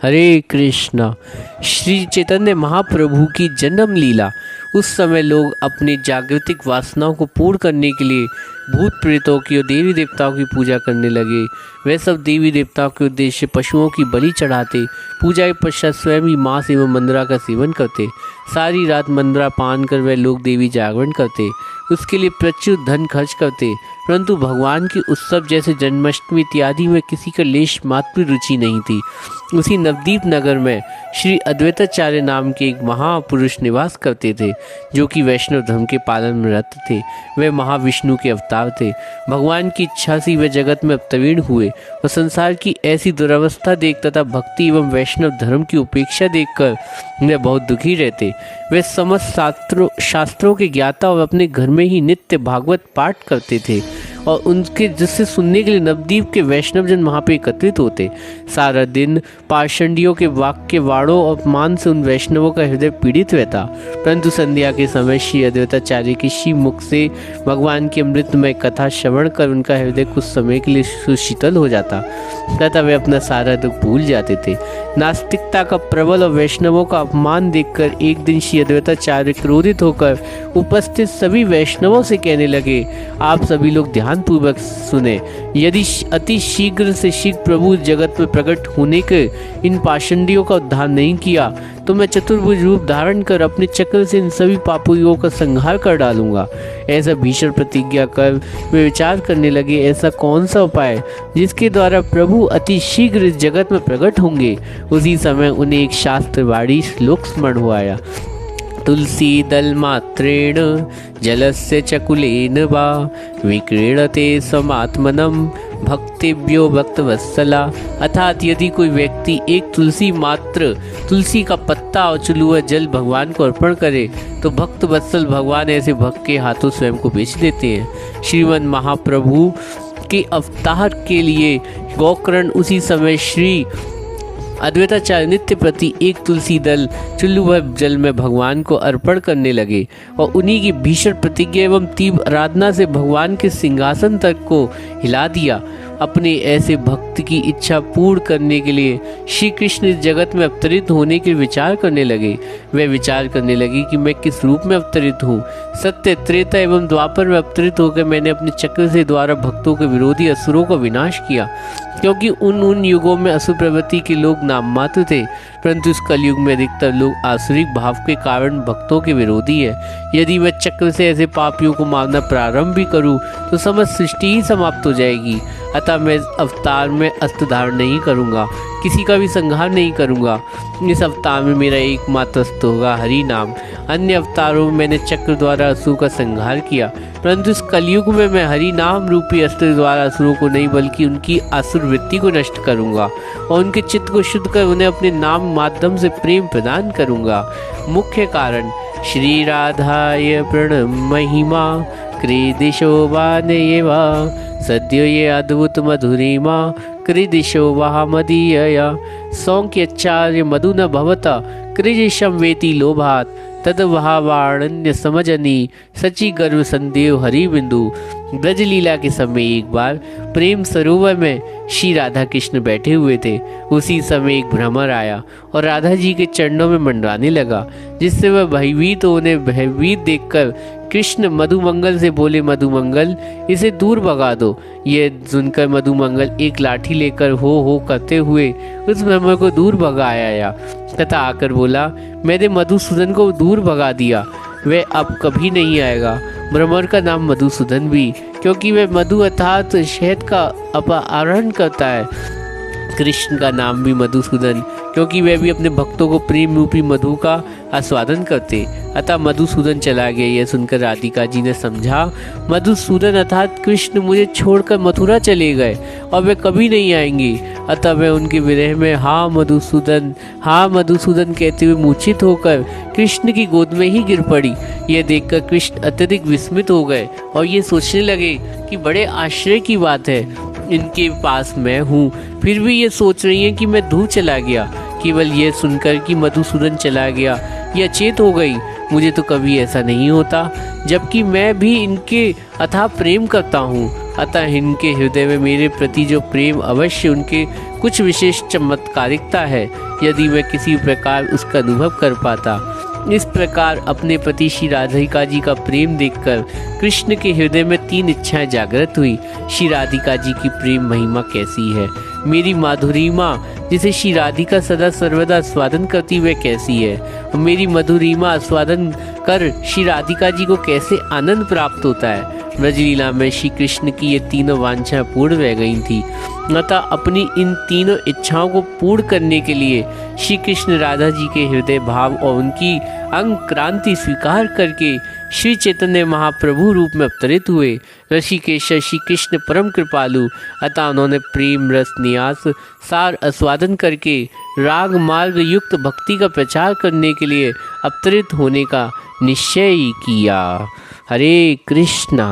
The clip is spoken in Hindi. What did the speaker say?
हरे कृष्णा। श्री चैतन्य महाप्रभु की जन्म लीला। उस समय लोग अपनी जागृतिक वासनाओं को पूर्ण करने के लिए भूत प्रेतों की और देवी देवताओं की पूजा करने लगे। वे सब देवी देवताओं के उद्देश्य पशुओं की बलि चढ़ाते, पूजा के पश्चात स्वयं ही मांस एवं मंद्रा का सेवन करते। सारी रात मंद्रा पान कर वे लोग देवी जागरण करते, उसके लिए प्रचुर धन खर्च करते, परंतु भगवान के उत्सव जैसे जन्माष्टमी इत्यादि में किसी का लेश मात्र रुचि नहीं थी। उसी नवदीप नगर में श्री अद्वैताचार्य नाम के एक महापुरुष निवास करते थे, जो कि वैष्णव धर्म के पालन में रत थे। वे महाविष्णु के अवतार थे। भगवान की इच्छा से वे जगत में अवतीर्ण हुए और संसार की ऐसी दुरावस्था देख तथा भक्ति एवं वैष्णव धर्म की उपेक्षा देखकर वे बहुत दुखी रहते। वे समस्त शास्त्रों के ज्ञाता और अपने घर में ही नित्य भागवत पाठ करते थे और उनके जिससे सुनने के लिए नवदीप के वैष्णव जन वहाँ पे एकत्रित होते। सारा दिन पाषंडियों के वाक्य वाणों और अपमान से उन वैष्णवों का हृदय पीड़ित रहता, परंतु संध्या के समय श्री अद्वैताचार्य के शिव मुख से भगवान की अमृतमय कथा श्रवण कर उनका हृदय कुछ समय के लिए सुशीतल हो जाता तथा वे अपना सारा दुख भूल जाते थे। नास्तिकता का प्रबल और वैष्णवों का अपमान देखकर एक दिन श्री अद्वैताचार्य क्रोधित होकर उपस्थित सभी वैष्णवों से कहने लगे, आप सभी लोग ध्यानपूर्वक सुने। यदि अति शीघ्र से शीघ्र प्रभु जगत में प्रकट होने के इन पाषंडियों का उद्धार नहीं किया तो मैं चतुर्भुज रूप धारण कर अपने चक्र से इन सभी पापियों का संहार कर डालूंगा। ऐसा भीषण प्रतिज्ञा कर वे विचार करने लगे, ऐसा कौन सा उपाय जिसके द्वारा प्रभु अति शीघ्र इस जगत में प्रकट होंगे। उसी समय उन्हें एक शास्त्रवाणी श्लोक स्मरण हो आया। तुलसी दल मात्रेण जलस्य चकुलेन वा विक्रीणते समात्मनम भक्तिभ्यो भक्तवत्सला। अर्थात यदि कोई व्यक्ति एक तुलसी का पत्ता और चुलुआ जल भगवान को अर्पण करे तो भक्त वत्सल भगवान ऐसे भक्त के हाथों स्वयं को बेच देते हैं। श्रीमन महाप्रभु के अवतार के लिए गोकर्ण उसी समय श्री अद्वैताचार्य नित्य प्रति एक तुलसी दल चुल्लू जल में भगवान को अर्पण करने लगे और उन्हीं की भीषण प्रतिज्ञा एवं तीव्र आराधना से भगवान के सिंहासन तक को हिला दिया। अपने ऐसे भक्त की इच्छा पूर्ण करने के लिए श्री कृष्ण इस जगत में अवतरित होने के विचार करने लगे। वे विचार करने लगे कि मैं किस रूप में अवतरित हूँ। सत्य, त्रेता एवं द्वापर में अवतरित होकर मैंने अपने चक्र से द्वारा भक्तों के विरोधी असुरों का विनाश किया, क्योंकि उन युगों में असुर प्रवृत्ति के लोग नाम मात्र थे, परंतु इस कलयुग में अधिकतर लोग आसुरिक भाव के कारण भक्तों के विरोधी है। यदि मैं चक्र से ऐसे पापियों को मारना प्रारंभ भी करूं तो समस्त सृष्टि ही समाप्त हो जाएगी। अतः मैं अवतार में अस्त्र धारण नहीं करूंगा, किसी का भी संहार नहीं करूंगा। इस अवतार में मेरा एकमात्र अस्त्र होगा हरि नाम। अन्य अवतारों में मैंने चक्र द्वारा असुरों का संहार किया, परंतु इस कलयुग में मैं हरि नाम रूपी अस्त्र द्वारा असुरों को नहीं बल्कि उनकी आसुर वृत्ति को नष्ट करूंगा और उनके चित्त को शुद्ध कर उन्हें अपने नाम माध्यम से प्रेम प्रदान करूंगा। मुख्य कारण श्री राधाय प्रणम महिमा कृदिशोभानयेवा सद्यो ये अद्भुत मधुरिमा कृदिशोभा मदीयया सौंक्यचार्य मधु न भवता कृजिशम वेति लोभात तदभावारण्य समजनी सची गर्भ संदेव हरि बिंदु। ब्रजलीला के समय एक बार प्रेम सरोवर में श्री राधा कृष्ण बैठे हुए थे। उसी समय एक भ्रमर आया और राधा जी के चरणों में मंडराने लगा, जिससे वह भयभीत उन्हें भयभीत देखकर कृष्ण मधुमंगल से बोले, मधुमंगल इसे दूर भगा दो। ये सुनकर मधुमंगल एक लाठी लेकर हो करते हुए उस भ्रमर को दूर भगा आया तथा आकर बोला, मैंने मधुसूदन को दूर भगा दिया, वह अब कभी नहीं आएगा। भ्रमर का नाम मधुसूदन भी, क्योंकि वह मधु अर्थात शहद का अपहरण करता है। कृष्ण का नाम भी मधुसूदन, क्योंकि वे भी अपने भक्तों को प्रेम रूपी मधु का आस्वादन करते। अतः मधुसूदन चला गया। यह सुनकर राधिका जी ने समझा, मधुसूदन अर्थात कृष्ण मुझे छोड़कर मथुरा चले गए और वे कभी नहीं आएंगे। अतः वे उनके विरह में हाँ मधुसूदन कहते हुए मूर्छित होकर कृष्ण की गोद में ही गिर पड़ी। यह देखकर कृष्ण अत्यधिक विस्मित हो गए और ये सोचने लगे कि बड़े आश्चर्य की बात है, इनके पास मैं हूँ फिर भी ये सोच रही हैं कि मैं दूर चला गया। केवल यह सुनकर कि मधुसूदन चला गया ये अचेत हो गई। मुझे तो कभी ऐसा नहीं होता, जबकि मैं भी इनके अथाह प्रेम करता हूँ। अतः इनके हृदय में मेरे प्रति जो प्रेम अवश्य उनके कुछ विशेष चमत्कारिकता है, यदि मैं किसी प्रकार उसका अनुभव कर पाता। इस प्रकार अपने पति श्री राधिका जी का प्रेम देखकर कृष्ण के हृदय में 3 इच्छाएं जागृत हुई। श्री राधिका जी की प्रेम महिमा कैसी है, मेरी माधुरिमा जिसे श्री राधिका सदा सर्वदा आस्वादन करती वह कैसी है, और मेरी मधुरिमा आस्वादन कर श्री राधिका जी को कैसे आनंद प्राप्त होता है। ब्रजलीला में श्री कृष्ण की ये तीनों वांछाएं पूर्ण रह गई थी। अतः अपनी इन तीनों इच्छाओं को पूर्ण करने के लिए श्री कृष्ण राधा जी के हृदय भाव और उनकी अंग क्रांति स्वीकार करके श्री चैतन्य महाप्रभु रूप में अवतरित हुए। ऋषिकेश श्री कृष्ण परम कृपालु, अतः उन्होंने प्रेम रस न्यास सार आस्वादन करके राग मार्ग युक्त भक्ति का प्रचार करने के लिए अवतरित होने का निश्चय किया। हरे कृष्णा।